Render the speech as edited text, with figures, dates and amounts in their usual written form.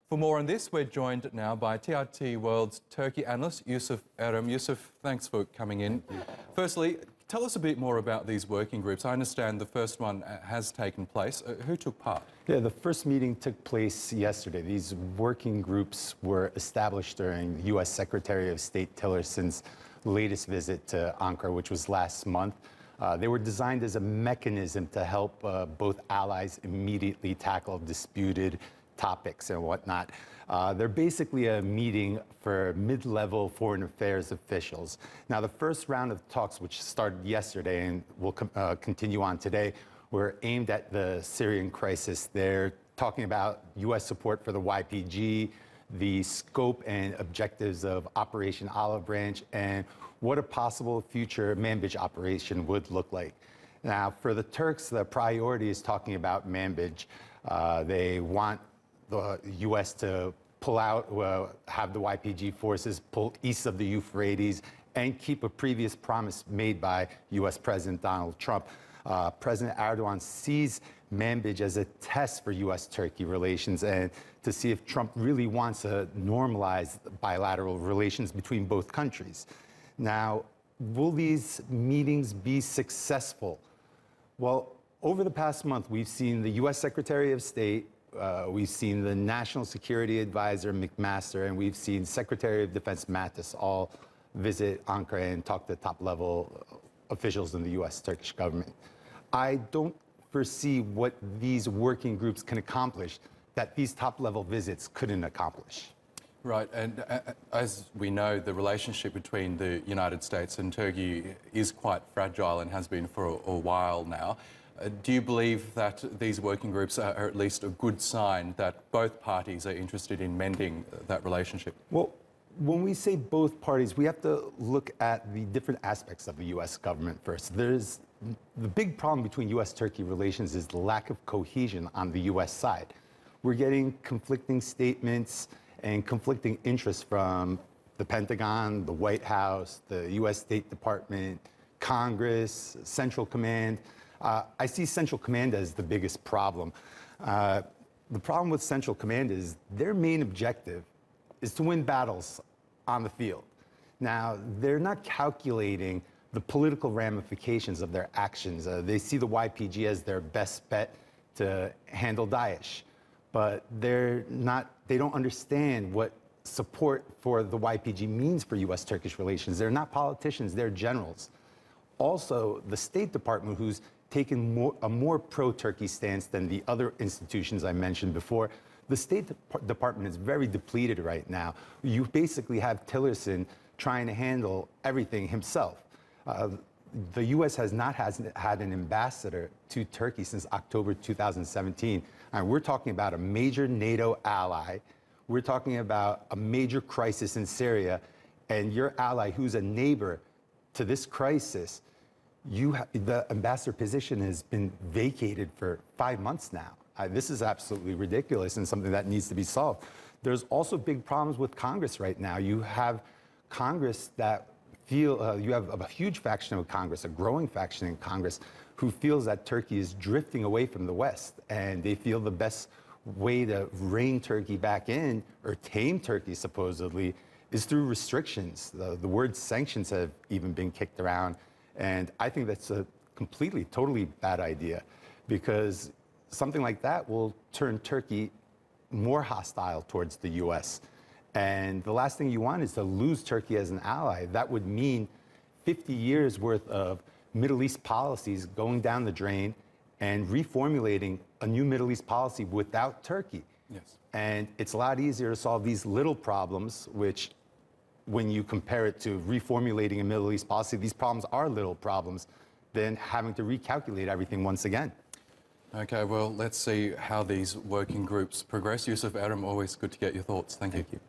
For more on this, we're joined now by TRT World Turkey analyst Yusuf Erim. Yusuf, thanks for coming in. Firstly, tell us a bit more about these working groups. I understand the first one has taken place. Who took part? Yeah, the first meeting took place yesterday. These working groups were established during U.S. Secretary of State Tillerson's latest visit to Ankara, which was last month. They were designed as a mechanism to help both allies immediately tackle disputed topics and whatnot. They're basically a meeting for mid-level foreign affairs officials. Now, the first round of talks, which started yesterday and will continue on today, were aimed at the Syrian crisis. They're talking about U.S. support for the YPG, the scope and objectives of Operation Olive Branch, and what a possible future Manbij operation would look like. Now, for the Turks, the priority is talking about Manbij. They want the U.S. to pull out, have the YPG forces pull east of the Euphrates, and keep a previous promise made by U.S. President Donald Trump. President Erdogan sees Manbij as a test for U.S.-Turkey relations and to see if Trump really wants to normalize bilateral relations between both countries. Now, will these meetings be successful? Well, over the past month, we've seen the U.S. Secretary of State, we've seen the National Security Advisor, McMaster, and we've seen Secretary of Defense Mattis all visit Ankara and talk to top-level officials in the U.S. Turkish government. I don't foresee what these working groups can accomplish that these top-level visits couldn't accomplish. Right, and as we know, the relationship between the United States and Turkey is quite fragile and has been for a while now. Do you believe that these working groups are at least a good sign that both parties are interested in mending that relationship? Well, when we say both parties, we have to look at the different aspects of the U.S. government first. The big problem between U.S.-Turkey relations is the lack of cohesion on the U.S. side. We're getting conflicting statements and conflicting interests from the Pentagon, the White House, the U.S. State Department, Congress, Central Command. I see Central Command as the biggest problem. The problem with Central Command is their main objective is to win battles on the field. Now, they're not calculating the political ramifications of their actions. They see the YPG as their best bet to handle Daesh, but they don't understand what support for the YPG means for U.S.-Turkish relations. They're not politicians, they're generals. Also, the State Department, who's taken a more pro-Turkey stance than the other institutions I mentioned before, the State Department is very depleted right now. You basically have Tillerson trying to handle everything himself. The U.S. has not had an ambassador to Turkey since October 2017. And we're talking about a major NATO ally. We're talking about a major crisis in Syria. And your ally, who's a neighbor to this crisis, the ambassador position has been vacated for 5 months now. This is absolutely ridiculous and something that needs to be solved. There's also big problems with Congress right now. You have Congress that you have a huge faction of Congress, a growing faction in Congress, who feels that Turkey is drifting away from the West. And they feel the best way to rein Turkey back in, or tame Turkey supposedly, is through restrictions. The word sanctions have even been kicked around. And I think that's a completely, totally bad idea, because something like that will turn Turkey more hostile towards the U.S. And the last thing you want is to lose Turkey as an ally. That would mean 50 years worth of Middle East policies going down the drain and reformulating a new Middle East policy without Turkey. Yes. And it's a lot easier to solve these little problems, which, when you compare it to reformulating a Middle East policy, these problems are little problems, than having to recalculate everything once again. Okay, well, let's see how these working groups progress. Yusuf Erim, always good to get your thoughts. Thank you.